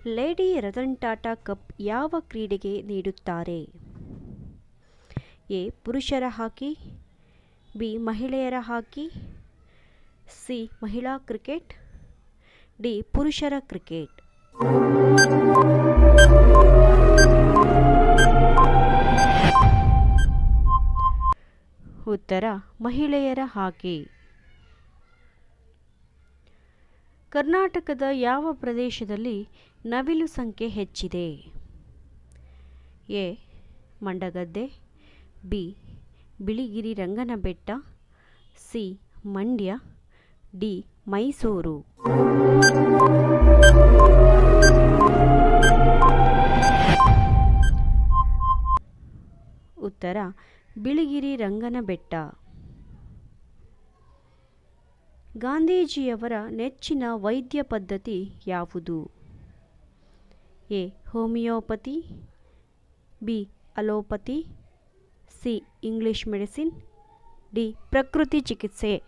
Lady Ratan Tata cup ಯಾವ ಕ್ರೀಡೆಗೆ ನೀಡುತ್ತಾರೆ? ಎ. ಪುರುಷರ ಹಾಕಿ, ಬಿ. ಮಹಿಳೆಯರ ಹಾಕಿ, ಸಿ. ಮಹಿಳಾ ಕ್ರಿಕೆಟ್, ಡಿ. ಪುರುಷರ ಕ್ರಿಕೆಟ್. ಉತ್ತರ ಮಹಿಳೆಯರ ಹಾಕಿ. ಕರ್ನಾಟಕದ ಯಾವ ಪ್ರದೇಶದಲ್ಲಿ ನವಿಲು ಸಂಖ್ಯೆ ಹೆಚ್ಚಿದೆ? A. Mandagadde, B. Biligiri Ranganabetta, C. Mandya, D. Mysuru. ಉತ್ತರ ಬಿಳಿಗಿರಿ ರಂಗನಬೆಟ್ಟ. ಗಾಂಧೀಜಿಯವರ ನೆಚ್ಚಿನ ವೈದ್ಯ ಪದ್ಧತಿ ಯಾವುದು? A. Homeopathy, B. Allopathy, C. English medicine, D. ಪ್ರಕೃತಿ ಚಿಕಿತ್ಸೆ.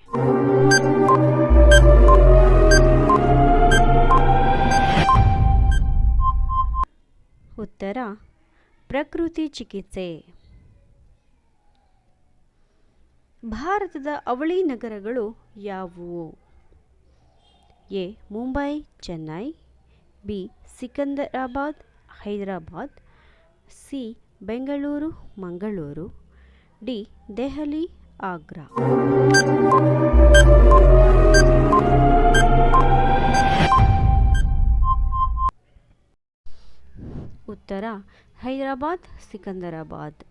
ಉತ್ತರ ಪ್ರಕೃತಿ ಚಿಕಿತ್ಸೆ. ಭಾರತದ ಅವಳಿ ನಗರಗಳು ಯಾವುವು? A. Mumbai, Chennai, B. Secunderabad, Hyderabad, C. Bengaluru, Mangaluru, D. Delhi, Agra. ಉತ್ತರ ಹೈದರಾಬಾದ್, ಸಿಕಂದರಾಬಾದ್.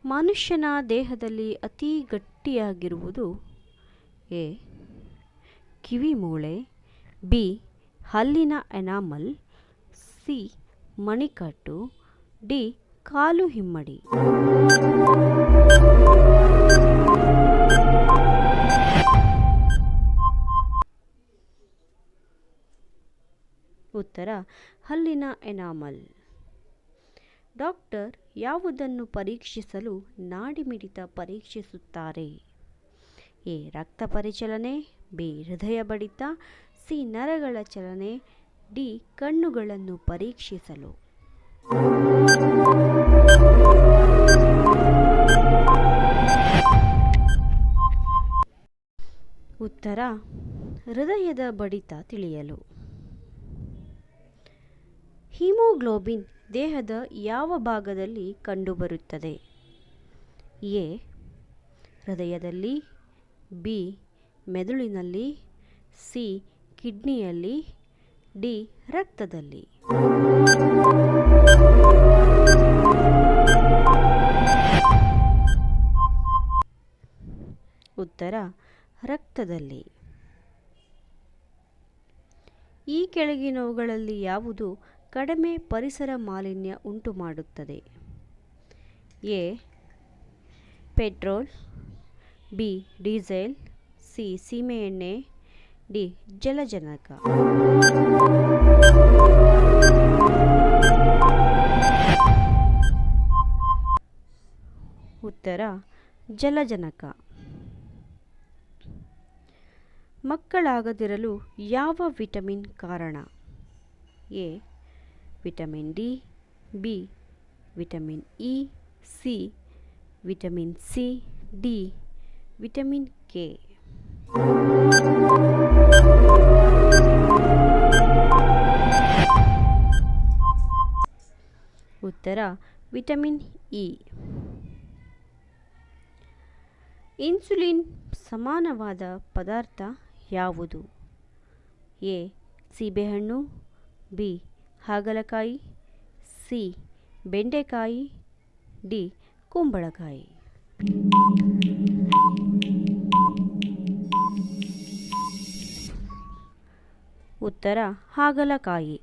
ಮನುಷ್ಯನ ದೇಹದಲ್ಲಿ ಅತಿ ಗಟ್ಟಿಯಾಗಿರುವುದು? ಎ. ಕಿವಿ ಮೂಳೆ, ಬಿ. ಹಲ್ಲಿನ ಎನಾಮಲ್, ಸಿ. ಮಣಿಕಟ್ಟು, ಡಿ. ಕಾಲು ಹಿಮ್ಮಡಿ. ಉತ್ತರ ಹಲ್ಲಿನ ಎನಾಮಲ್. ಡಾಕ್ಟರ್ ಯಾವುದನ್ನು ಪರೀಕ್ಷಿಸಲು ನಾಡಿಮಿಡಿತ ಪರೀಕ್ಷಿಸುತ್ತಾರೆ? ಎ. ರಕ್ತ ಪರಿಚಲನೆ, ಬಿ. ಹೃದಯ ಬಡಿತ, ಸಿ. ನರಗಳ ಚಲನೆ, ಡಿ. ಕಣ್ಣುಗಳನ್ನು ಪರೀಕ್ಷಿಸಲು. ಉತ್ತರ ಹೃದಯದ ಬಡಿತ ತಿಳಿಯಲು. ಹಿಮೋಗ್ಲೋಬಿನ್ ದೇಹದ ಯಾವ ಭಾಗದಲ್ಲಿ ಕಂಡುಬರುತ್ತದೆ? ಎ. ಹೃದಯದಲ್ಲಿ, ಬಿ. ಮೆದುಳಿನಲ್ಲಿ, ಸಿ. ಕಿಡ್ನಿಯಲ್ಲಿ, ಡಿ. ರಕ್ತದಲ್ಲಿ. ಉತ್ತರ ರಕ್ತದಲ್ಲಿ. ಈ ಕೆಳಗಿನವುಗಳಲ್ಲಿ ಯಾವುದು ಕಡಿಮೆ ಪರಿಸರ ಮಾಲಿನ್ಯ ಉಂಟುಮಾಡುತ್ತದೆ? A. Petrol, B. Diesel, C. ಸೀಮೆಎಣ್ಣೆ, ಡಿ. ಜಲಜನಕ. ಉತ್ತರ ಜಲಜನಕ. ಮಕ್ಕಳಾಗದಿರಲು ಯಾವ ವಿಟಮಿನ್ ಕಾರಣ? A. Vitamin D, B. Vitamin E, C. Vitamin C, D. Vitamin K. ಉತ್ತರ ವಿಟಮಿನ್ ಇ. ಇನ್ಸುಲಿನ್ ಸಮಾನವಾದ ಪದಾರ್ಥ ಯಾವುದು? ಎ. ಸೀಬೆಹಣ್ಣು, ಬಿ. ಹಾಗಲಕಾಯಿ, ಸಿ. ಬೆಂಡೆಕಾಯಿ, ಡಿ. ಕುಂಬಳಕಾಯಿ. ಉತ್ತರ ಹಾಗಲಕಾಯಿ.